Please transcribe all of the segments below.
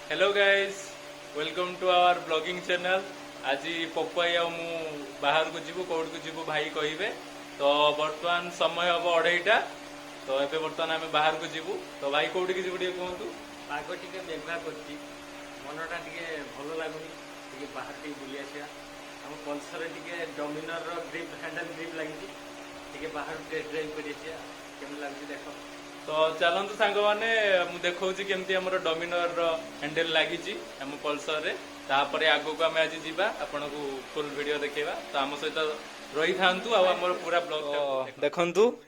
Hello guys, welcome to our blogging channel. आज पपाई आ मु बाहर को जीवु कोड को जीवु भाई कहिबे तो वर्तमान समय हम 2:30 तो एबे वर्तमान आम बाहर को जीवु तो भाई कोड की जीवु टिके कहंतु। पाग टिके मेघुआ करछि मनटा टिके भलो लागुनी टिके बाहर टिके बुली आसिया हम पल्सर टिके डोमिनर रो ग्रिप हैंडल ग्रिप लागि टिके बाहर ड्राइव करि आसिया केम लागछि देखो। तो चलतु सांग मैंने मुझे देखा केमती आम डोमिनर हैंडल लगी आम पल्सर रे तापर आगो को आम आज जावा आपन को फुल वीडियो देखा तो आम सहित रही था पूरा ब्लॉग देखु।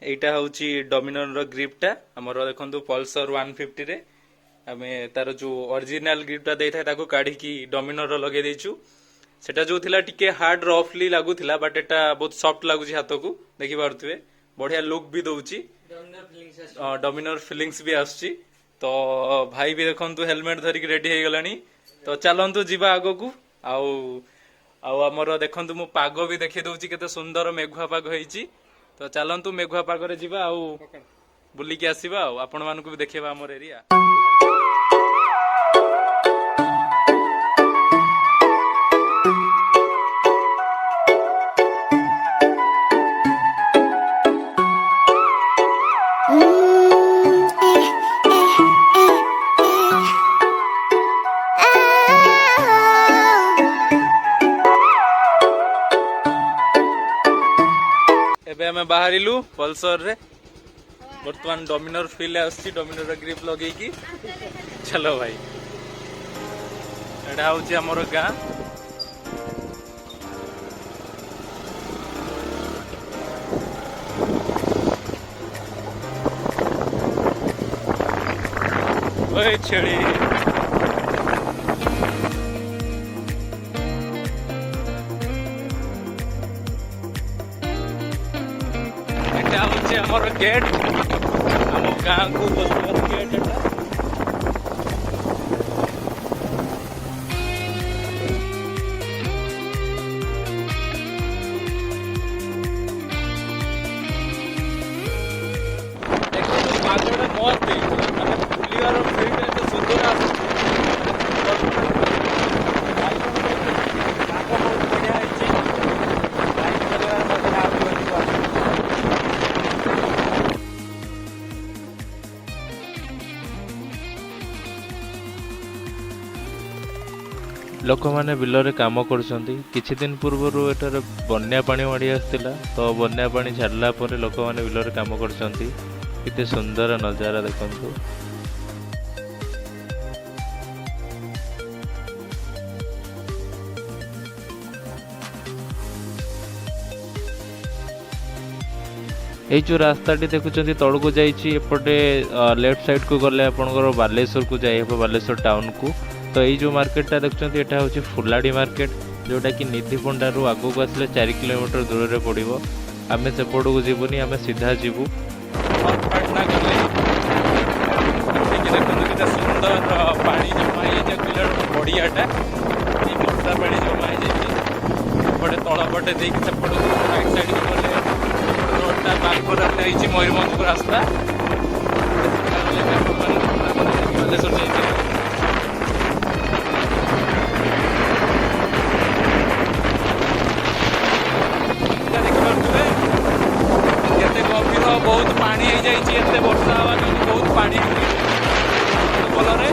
यहाँ हूँ डोमिनर ग्रिपटा आमर देखु पल्सर 150 रे आम तार जो ओरिजिनल ग्रिपटा देता है काढ़ी डोमिनर लगे देचु सेटा जो थिला टिके हार्ड रफली लगुला बट एटा बहुत सॉफ्ट लगुच हाथ को देखि पारुथिबे बढ़िया लुक भी दउची डोमिनर फिलिंग्स भी आसची। तो भाई भी देखंतु हेलमेट धरिक रेडी हो गलानी तो चलंतु जीवा आगो को आमर देखंतु मु पाग भी देखि दउची केते सुंदर मेघुआ पाग होईची तो चलंतु मेघुआ पाग रे जीवा आउ बुली के आसीबा आपण मानको भी देखेबा हमर एरिया। एबे हमें बाहरिलु पल्सर रे वर्तमान डोमिनर फील आसी डोमिनर ग्रिप लगे की चलो भाई एटा हूँ आमर गाँ छेड़ी हमार गेट आम गाँ को बस गेट एटा मत बुलार फील्ड एत सुंदर आस लोक मैंने बिलरे काम किछि दिन पूर्व एटार बन्या पानी माड़ी आसला तो बन्या पानी छाड़ला पर लोक मैंने बिलरे काम करते सुंदर नजारा देखंतु। ये जो रास्ता देखुं तौड़ को जाइए एपटे लेफ्ट साइड को गले आपंकर बालेश्वर को जाए बालेश्वर टाउन को तो ये जो मार्केटा देखुं यहाँ हूँ फुलाड़ी मार्केट जोटा कि निधि पंडारू आगू को आसले 4 किलोमीटर दूर में पड़ो आम सेपट को जीवनी आम सीधा जीवु सुंदर पानी जमा पड़ियाटा वर्षा पानी जमा होपटे तलपटे देखिए सेपट राइट साइड को गले रोडटा बागपुर मयूरभंज को रास्ता बहुत पानी हो जाए वर्षा हवा बहुत पानी भलरे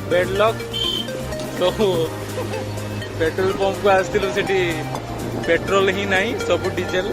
बेडलॉक तो पेट्रोल पंप को आसलु से पेट्रोल ही नहीं सब डीजेल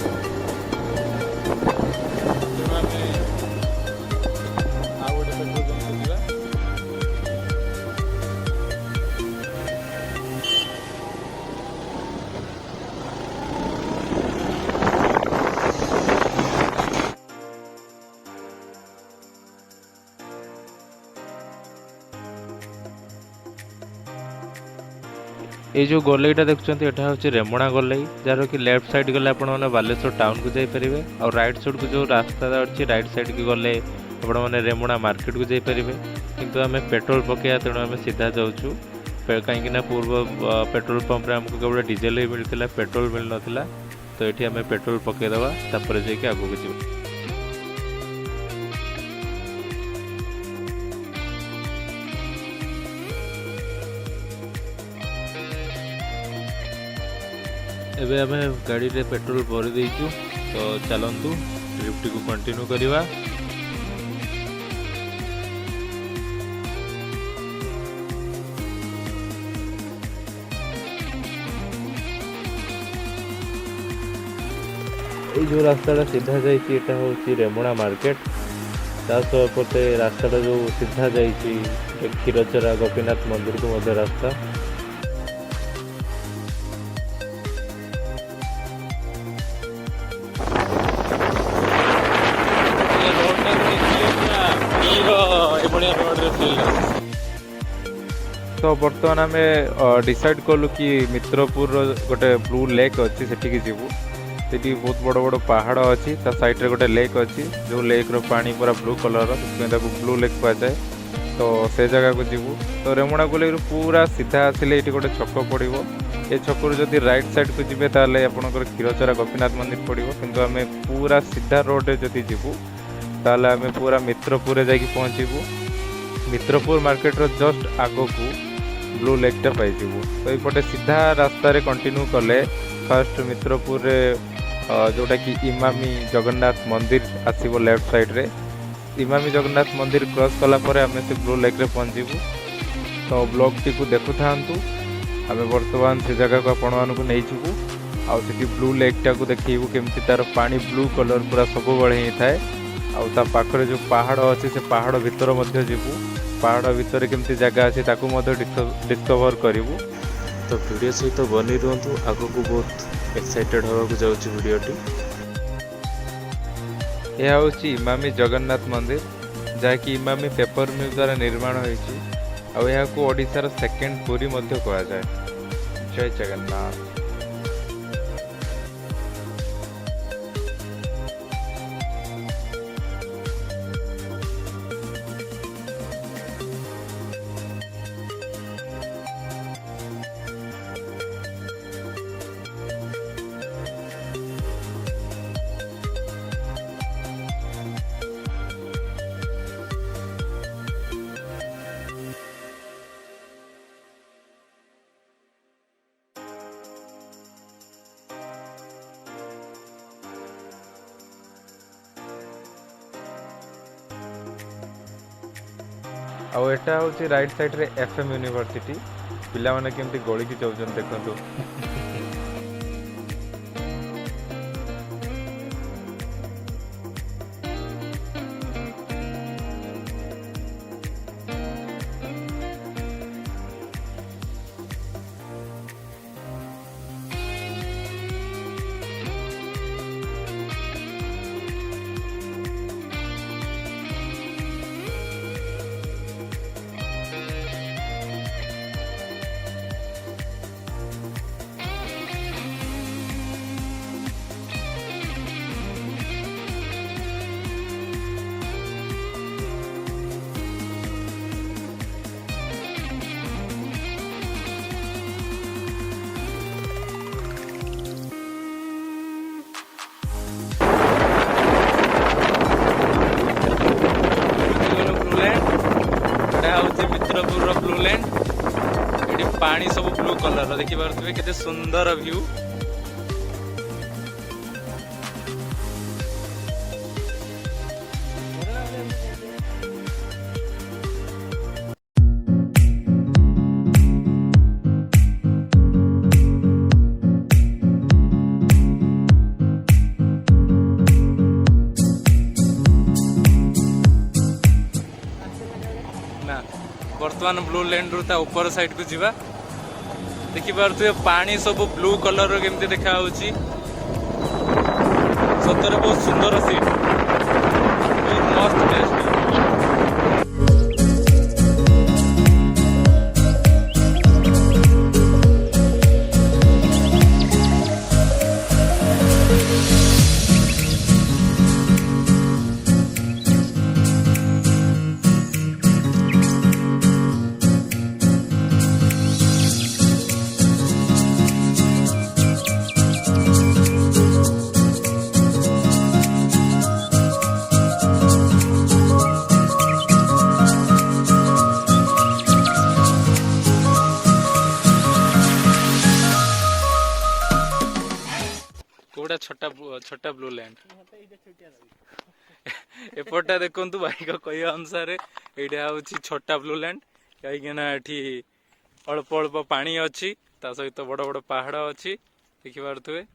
ये जो गलेईटा देखुं यहाँ हूँ रेमुणा गलेई जार कि लेफ्ट साइड गले आप बालेश्वर टाउन को जापरेंगे और राइट साइड को जो रास्ता अच्छी राइट साइड की गले आपने रेमुणा मार्केट को जापरेंगे किंतु आम पेट्रोल पकड़ा तेणु आम सीधा जाऊँ कहीं पूर्व पेट्रोल पंप आमको केवल डीजेल ही मिलता पेट्रोल मिल ना तो ये आम पेट्रोल पकईदे तापर जाकि आगे को जी एबे आम गाड़ी रे पेट्रोल भरी देचु तो चलतु ट्रिप टी को कंटिन्यू करवा। जो रास्ता सीधा जाइए हूँ रेमुणा मार्केट तापते रास्ता जो सीधा जाइए क्षीरचरा गोपीनाथ मंदिर को मध्य रास्ता तो बर्तमान आम डिसाइड कलु कि मित्रपुर गोटे ब्लू लेक अच्छी सेठी जीवु सेठी बहुत बड़ बड़ पहाड़ अच्छी ता साइड रे गोटे लेक अच्छी जो लेक रो पानी पूरा ब्लू कलर ब्लू लेक कहुए तो से जगह को जीवु तो रेमुणा गले पूरा सीधा आसिले ये गोटे छक पड़ो ये छकु जदि राइट साइड को जी ताले आपंकर क्षीरचरा गोपीनाथ मंदिर पड़ो किंतु आम पूरा सीधा रोड रे जदि जीवु ताले आम पूरा मित्रपुर जाकि पहुँचबू मित्रपुर मार्केट रो जस्ट आग को ब्लू लेकटा पाइबू तो ये सीधा रास्ता रे कंटिन्यू कले फर्स्ट मित्रपुर रे जोटा कि इमामी जगन्नाथ मंदिर आसो लेफ्ट साइड रे इमामी जगन्नाथ मंदिर क्रॉस कला परे आम से ब्लू लेक रे पहुँचबू तो ब्लॉग टी को देखु था आम बर्तमान से जगह को आपण मानक नहीं जीवु आउ ब्लू लेकटा को देखू केमती तार पानी ब्लू कलर पूरा सब बड़े ही थाए आउ ता पाखरे जो पहाड़ अच्छे से पहाड़ भितर मध्य जीवु पहाड़ भितर केमती जगह अच्छे ताकू डिस्कवर करूँ तो वीडियो सहित बनी रुहतु आगो को बहुत एक्साइटेड होगा जाऊँगी वीडियोटी यह हूँ इमामी जगन्नाथ मंदिर जहाँकि इमामी पेपर मिल द्वारा निर्माण होती ओडिशार सेकेंड पुरी मध्य कह जाए। जय जगन्नाथ। आउ एटा हूँ राइट साइड रे एफएम यूनिवर्सिटी पिला माने केमती गोली की जाउछन देखंतु मित्रपुर ब्लू लैंड ये पानी सब ब्लू कलर देखी पारे केते सुंदर व्यू बर्तमान ब्लू लैंड रू ता ऊपर साइड को जीवा देखि पारे पानी सब ब्लू कलर केमती देखा सतरे बहुत सुंदर सीट बहुत मस्त टेस्ट छोटा ब्लू लैंड एपटा देखु भाई कहवा अनुसार यहाँ हूँ छोटा ब्लू लैंड कहीं अल्प अल्प पानी अच्छी ता सहित बड़ बड़ पहाड़ अच्छी देखिपे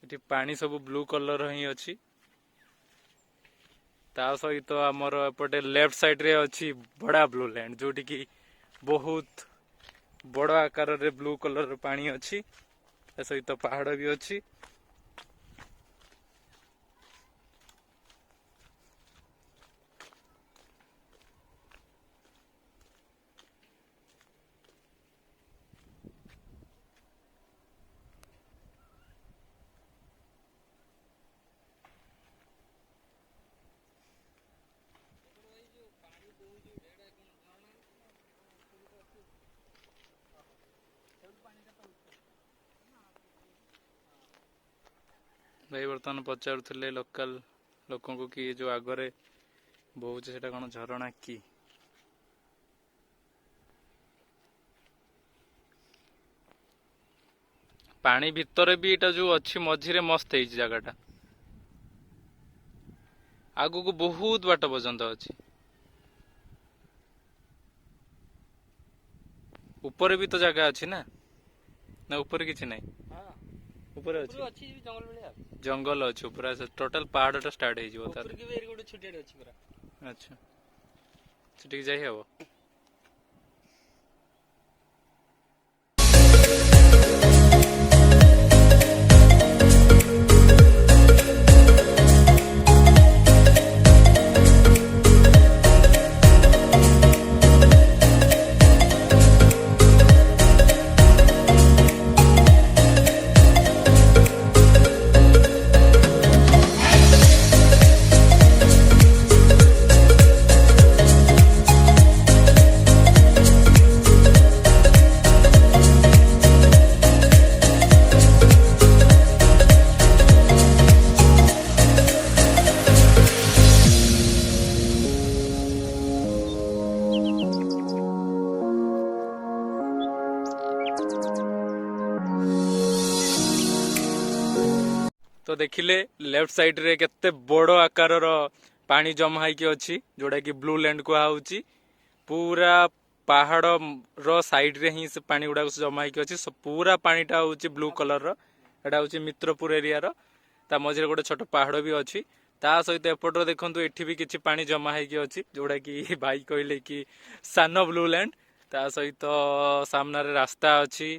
ये पानी सब ब्लू कलर ही अच्छी ता सहित आमर एपटे लेफ्ट साइड रे अच्छी बड़ा ब्लू लैंड जोटी की बहुत बड़ आकार रे ब्लू कलर पानी अच्छी सहित पहाड़ भी अच्छी भाई बर्तमान पचारुले लोकल लोकों को कि जो आगरे बहुत से कौन झरणा कि पानी भितर भी एटा जो अच्छी मझिरे मस्त है जगह आगु को बहुत बाट पर्यंत अच्छी ऊपर भी तो जगह अच्छी ना ना ऊपर किसी नहीं ऊपर अच्छी जंगल अच्छी ऊपर टोटल पहाड़ स्टार्ट हो अच्छा ठीक जाई हबो तो देखिले लेफ्ट साइड रे केते बड़ आकार पानी जमा होगी अच्छी जोड़ा कि ब्लू लैंड कहुची पूरा पहाड़ रो साइड रे ही से पानी गुड़ा जमा होगी अच्छी पूरा पानीटा हूँ ब्लू कलर एटा हूँ मित्रपुर एरिया ता मझे गोटे छोट पहाड़ भी अच्छी ता सहित एपटर देखो एठी भी किछि पानी जमा होगी अच्छी जोड़ा कि भाई कहले कि सान ब्लू लैंड ता सहित सामने रास्ता अच्छी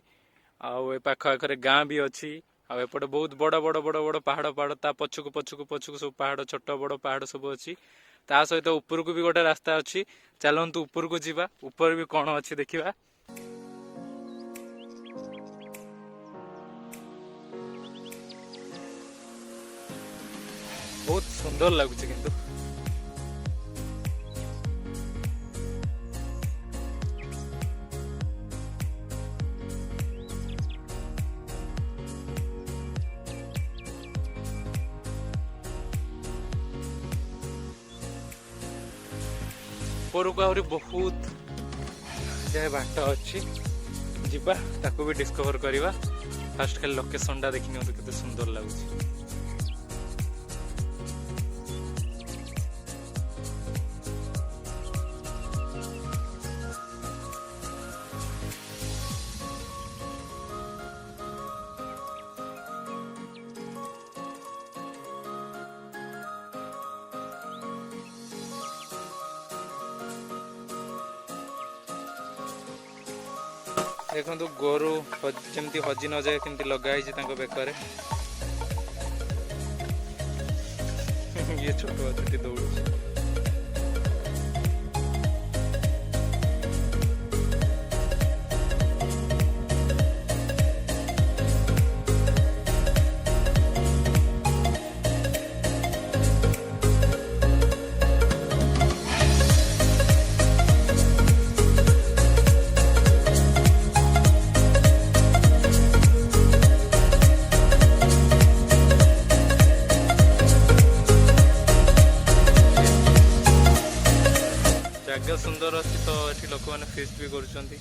आउ पाख आखरे गाँ भी अच्छी एपटे बहुत बड़ बड़ बड़ बड़ पहाड़ पहाड़ ता पछकु पछकु पछकु सब पहाड़ छोट बड़ पहाड़ सब अच्छी ता सहित ऊपर को भी गोटे रास्ता अच्छी चलतु ऊपर को जीवा ऊपर भी कौन अच्छी देखिबा बहुत सुंदर लगुच किंतु ऊपर को आहरी बहुत जाए बाट अच्छी जीवा ताको भी डिस्कवर करवा फास्ट खाली लोकेशन टा देखी नियंतु केते सुंदर लगुच देखो गोरु जमती हजि न जाए केमती लगा बेकर ये छोट अच्छी दौड़ ଲୋକମାନେ ଫିଷ୍ଟ ବି କରୁଛନ୍ତି।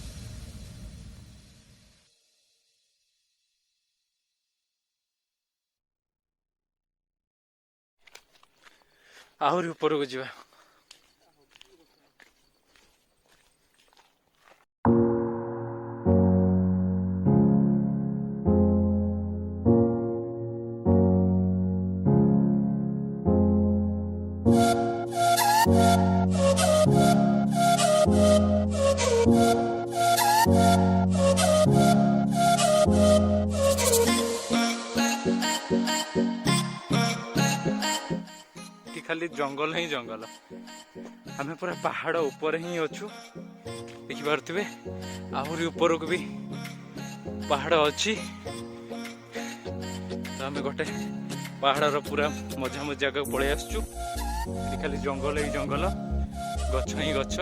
ଆହୁରି ଉପରକୁ ଯିବା। खाली जंगल ही जंगल, आम पूरा पहाड़ ऊपर ही अच्छु। देखिपे आहरी ऊपर को भी पहाड़ अच्छी। तो आम गोटे पहाड़ पूरा मजा मजा जगह पलि आसचु। खाली जंगल ही जंगल, गछ ही गछ।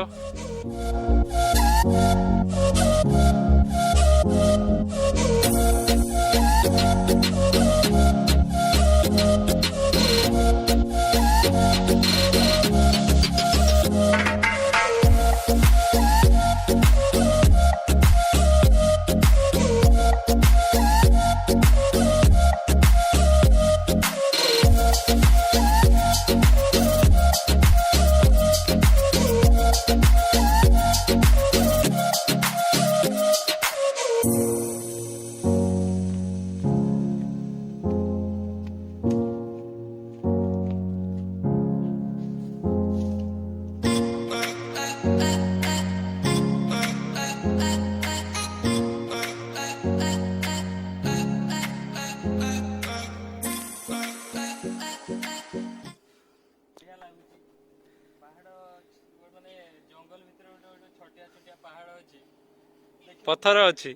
पत्थर अच्छी,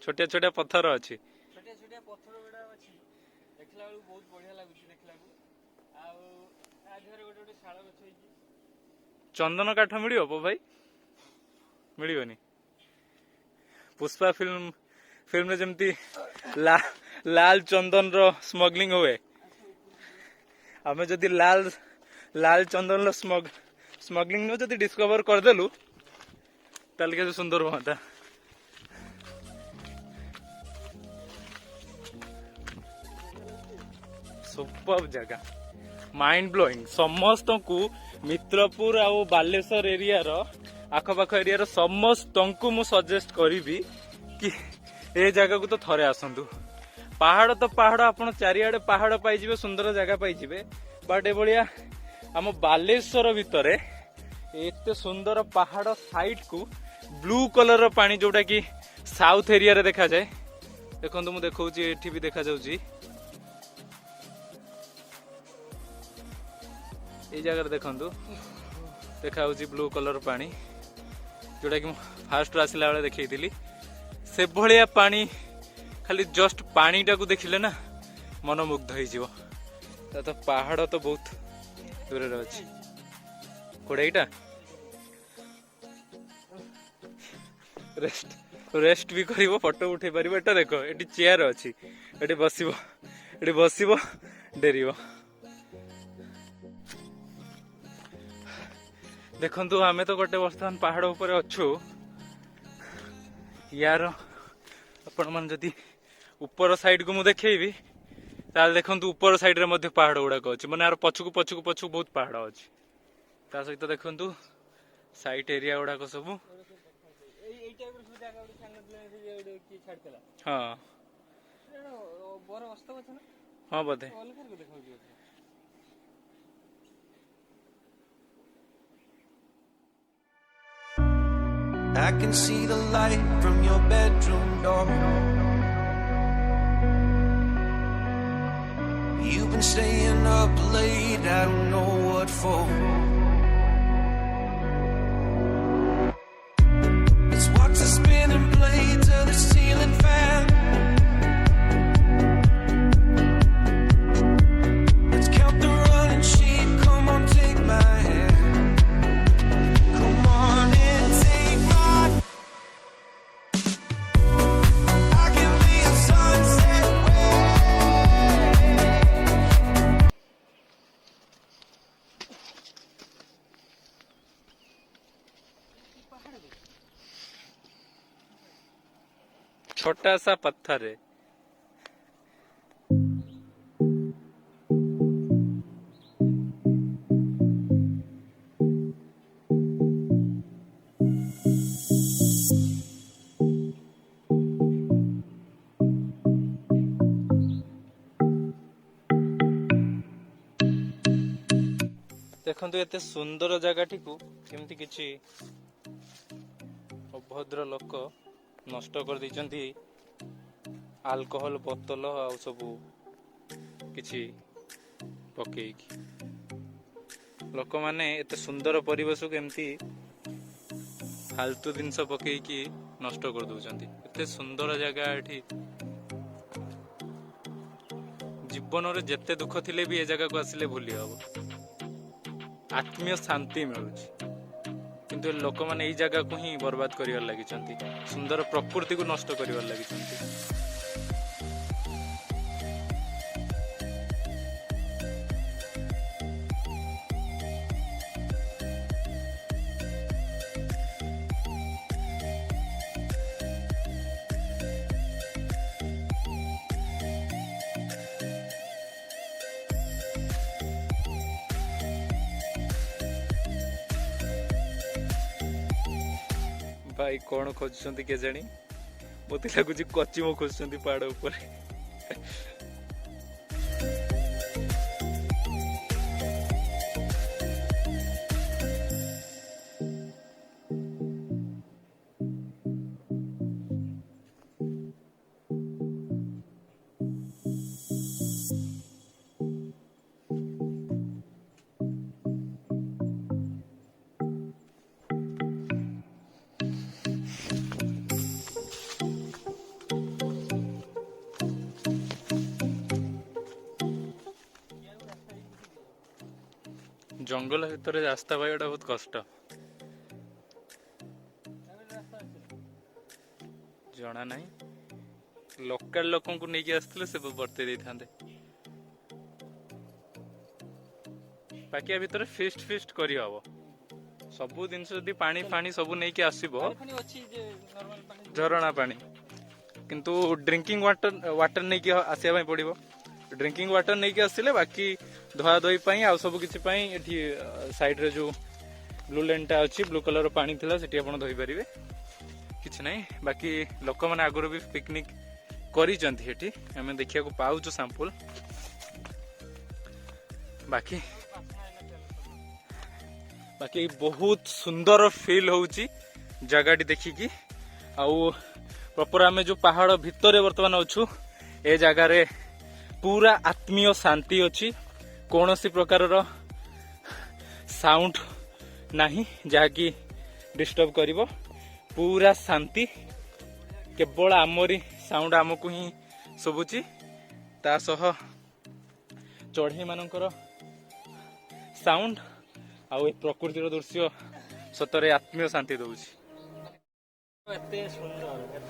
छोटिया छोटिया पत्थर अच्छी, छोटिया छोटिया पत्थर गुड़ा अच्छी। देखला बेलू बहुत बढ़िया लागुची देखला को। आउ आ घरे गोटे गोटे शाल गछ होईची। चंदन काठ मिलियो पो भाई? मिलियोनी। पुष्पा फिल्म रे जेमती लाल चंदन रो स्मगलिंग हुए, आमे जदी लाल चंदन रो स्मगलिंग नो जदी डिस्कवर कर देलु ताल के सुंदर होता। सुपर जगह, माइंड ब्लोइंग। समस्त को मित्रपुर आ बालेश्वर एरिया रो आखपाख एरिया रो समस्त को मु सजेस्ट करी कि ए जगह को तो थरे आसंतु। पहाड़ तो पहाड़, आपण चारिआडे पहाड़ पाइजिबे, सुंदर जगह पाइजिबे। बट ए भलिया आम बालेश्वर भितरे एते सुंदर पहाड़ साइड को ब्लू कलर रो पानी, जोटा कि साउथ एरिया रे देखा जाए। देखंतु मु देखौची, एठी भी देखा जाउची। ये जगह देखंतु देखा ब्लू कलर पानी, जोटा कि फास्ट आसला बेले देखी से भलिया पानी। खाली जस्ट पानी टाकू देखिले ना मनमुग्ध हो। तो पहाड़ तो बहुत दूर रे अछि। कोड़ेटा रेस्ट भी करिवो, फोटो उठे पारिबो। एटा देखो, एटी चेयर अछि, एटी बसिबो डेरिवो। देखंतु आमे तो गोटे वर्तमान पहाड़ ऊपर अच्छु। यार आपण मन जदी ऊपर साइड को मु देखैबी ताल देखंतु ऊपर साइड रे मध्ये पहाड़ गुडा अछि, माने यार पछकु पछकु पछकु बहुत पहाड़ अछि। ता सहित देखंतु साइड एरिया गुडा को सब एई टाइप रो जगह गुडी सांगतले की छाडतला। हां बर वास्तव छ ना। हां बदे ऑल कर को देखाउ दियो। I can see the light from your bedroom door. You've been staying up late, I don't know what for. Let's watch the spinning blades of the ceiling fan. Let's count the running sheep, come on, take my hand. Come on and take my. I can be a sunset way. छोटा सा पत्थर है। देखो एते सुंदर जगह को केमती किछि अभद्र लोक नष्ट कर देइचंती। अल्कोहल बोतल आ सबू किछि पकेइकी लोक माने एते सुंदर परिवेश को केमती फालतू जिनस पकेइकी नष्ट कर दउचंती। एते सुंदर जगह एठी जीवन रे जेते दुख थिले भी ए जगह को आसिले भूली हबो। आत्मीय शांति मिलुछि किंतु लोक माने एई जगह को ही बर्बाद करिवार लागिचंती। सुंदर प्रकृति को नष्ट करिवार लागिचंती। भाई कौन खोजुଛନ୍ତି केजाणी मते लागुची कचिमो खोजुଛନ୍ତି पहाड़ ऊपर। जंगल भितर रास्ता पाइबाटा बहुत कष्ट। जना नहीं लोकल लोक को नहीं आसते से बर्ते दे था। बाकी भितर फिस्ट फिस्ट करी हबो सबु जिनस जदि पानी फानी सब नहीं कि आसीबो झरणा पानी किंतु ड्रिंकिंग वाटर नहीं कि आसिया पई पड़िबो। ड्रिंकिंग वाटर नहीं कि आसिले बाकी धुआ धोई पाई आ सब किछि पाई एठी साइड रे जो ब्लू लेनटा अछि ब्लू कलर रो पानी थिला सेठी आपण धोई परिबे किछि नहीं। बाकी लोक माने आगरो भी पिकनिक करी जंती एठी हमें देखिया को पाउ जो सैंपल। बाकी बाकी बहुत सुंदर फील होउची जगाटी देखिकी। आउ प्रॉपर आमे जो पहाड़ भितरे वर्तमान अछु ए जगह रे पूरा आत्मीय शांति अछि। कौन सी प्रकार रो साउंड नहीं जहाँकि डिस्टर्ब करिवो। पूरा शांति केवल आमरी साउंड आमको ही शुभुची ता सह चढ़ई मानकर साउंड आउ ए प्रकृतिर दृश्य सतरे आत्मीय शांति दउची। एते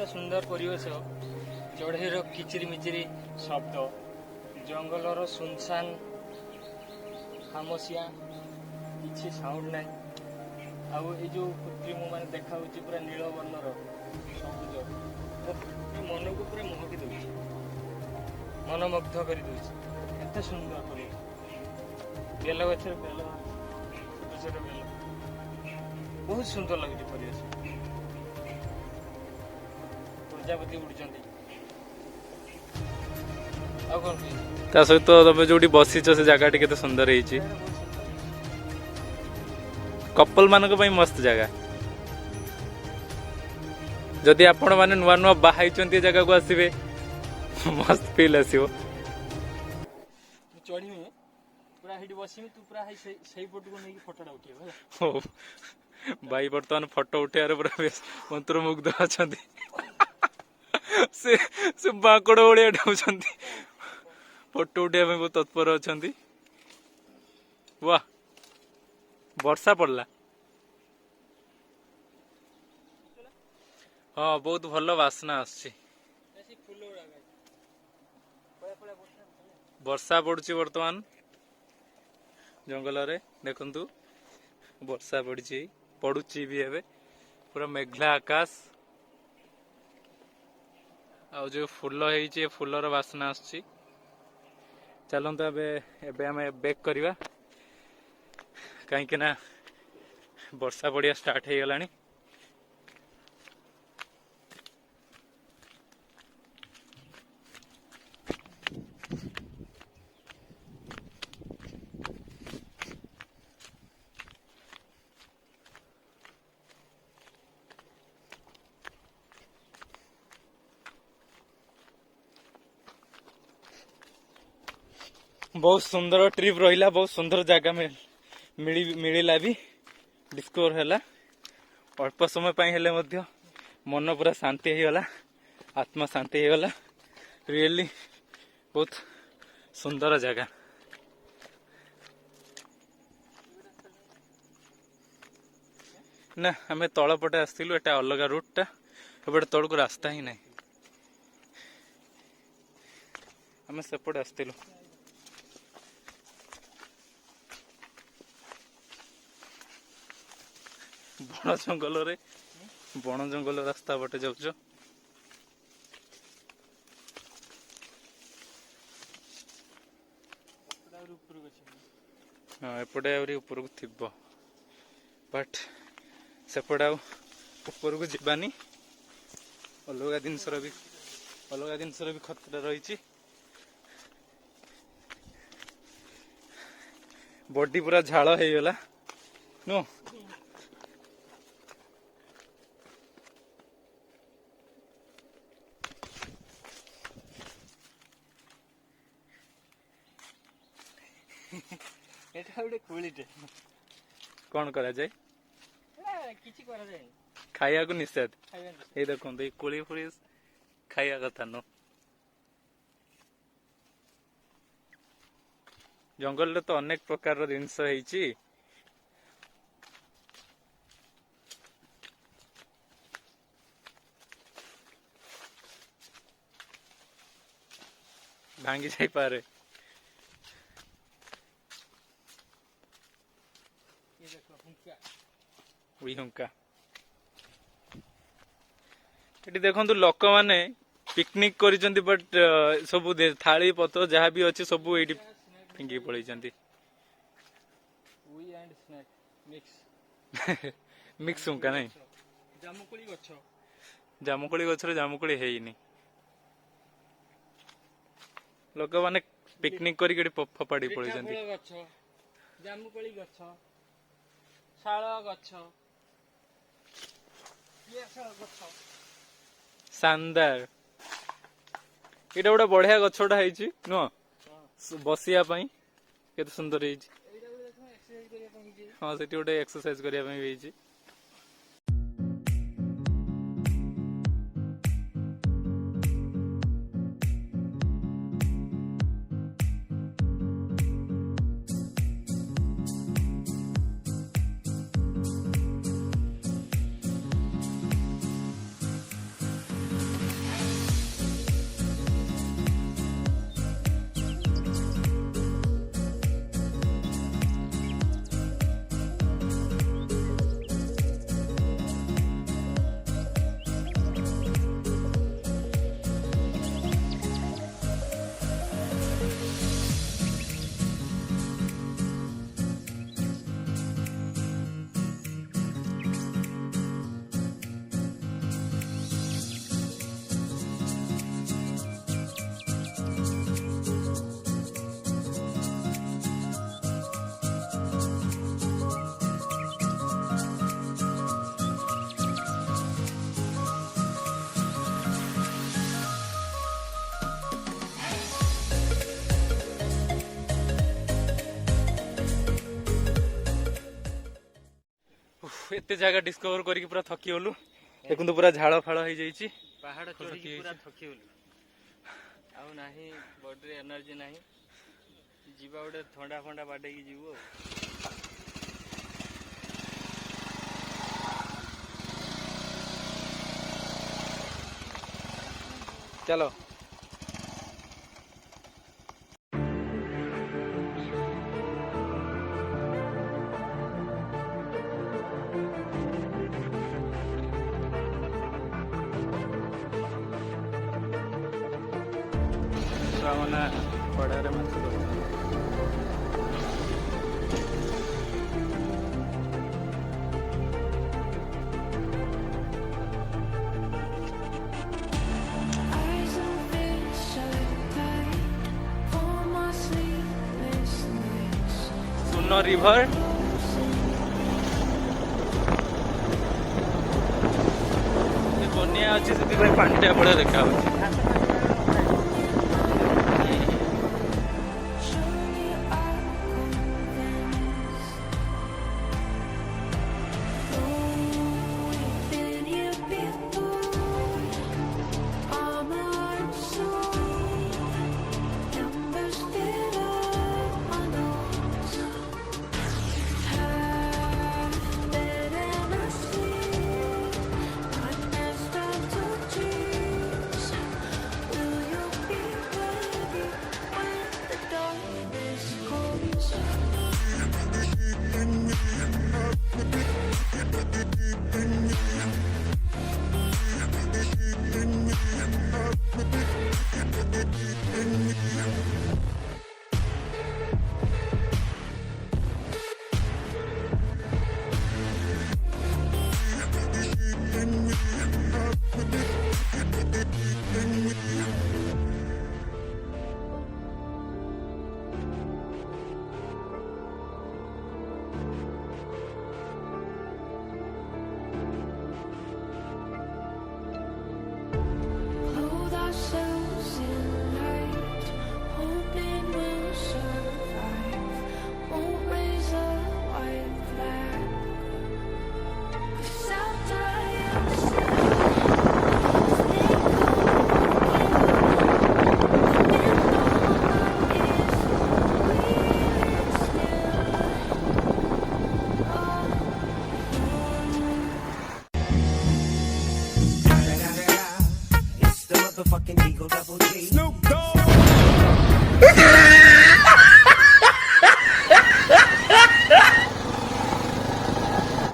सुंदर परिवेश चढ़ईर किचिरी मिचिरी शब्द जंगलर सुनसान खामोशिया किसी साउंड ना आउ ये जो कृत्रिम मान देखा पूरा नील वर्णर सबुज मन को पूरा मोहकी दौर मनमुग्ध कर एत सुंदर परिवेश। बेल गचर बेल छोट छोट बेल बहुत सुंदर लगे परिवेश। प्रजापति उड़ुचंती ता सहित तमे जोटी बसीच से जगह केते सुंदर है। कपल मानक पई मस्त जगह जदि आपण माने नुआ नुआ बाहाई चंती जगह को आसीबे मस्त फील आसीबो। चढ़ी में पूरा हेडी बसीमी तू पूरा सही फोटो को नेकी फोटोटा उठेबो हो भाई बर्तमान फोटो उठेयार पूरा मंत्र मुग्ध अछंती। से बाकड़ ओडिया डाउचंती फोटो उठेबा बहुत तत्पर अछंती। वाह वर्षा पड़ला हाँ बहुत भल बासना आसी। वर्षा पड़ुची वर्तमान जंगल रे देखंतु वर्षा पड़ुची भी एबे पूरा मेघला आकाश ଆଉ जो फूल है फूलर बासना आसुची चलते एबे आम बेक करवा कहीं वर्षा पड़िया स्टार्ट हो गलानी बहुत सुंदर ट्रिप रहा बहुत सुंदर जगह मिलला भी डिस्कवर है अल्प समय हेले मध्य मन पूरा शांति होगला आत्मा शांति होगला रियली बहुत सुंदर जगह ना आम तल पटे आसलु एटा अलग रूट टा तल को रास्ता ही नहीं आम सेपटे आसलु बण जंगल रास्ता पटे जाऊच हाँ एपटे आहरी ऊपर को थिब बट सेपटे ऊपर को जीवानी अलग जिनसर भी खतरा रही बॉडी पूरा झाड़ हो गला नो कौन करा जाए खाया को निषेध ये देखो ये कोली फुली खाया कथा नो जंगल तो अनेक प्रकार जिनस है भांगी जाई पारे देखो लोक मैंने पिकनिक करिसेंती बट सब थाली पत्र जहाँ भी अच्छे सब ये फिंगी पड़े मिक्स हुंका नहीं जामुकोली गछरे जामुकोली हेइनी लोक मैंने पिकनिक करी फोपाड़ी पड़े जामुकोली गछ शाल गछ शानदार एटा गोटे बढ़िया गछटा है नुह बसिया केते सुंदर है हाँ से गोटे एक्सरसाइज करने एते जगह डिस्कवर करके पूरा थकी गलु देखु पूरा झाड़ फाड़ हो जाइए पहाड़ चढ़ी पूरा थकी गलु आउ नाही बॉडी एनर्जी नाही जीवा गोटे थंडा फंडा बाडे की जीवो चलो ଛୁଆମାନେ ପଡ଼ାରେ ମାଛ ଧରୁଛନ୍ତି। Eyes of fish tight for my sleepless nights. ସୁନ ରିଭର ବନିଆ ଅଛି ସେଥିପାଇଁ ପାଣିଟା ବଢ଼ିଆ ଦେଖାଯାଉଛି। Surely I convinced. Oh, we've been here before. I'm alone. Numbers fill up my nose. Half dead and asleep. Nightmares start to dreams. Will you be ready when the darkness comes? Clothe ourselves in light, hoping we'll survive. Won't raise a white flag, 'cause I'll die It's the motherfucking Eagle Double G. Snoop Dogg.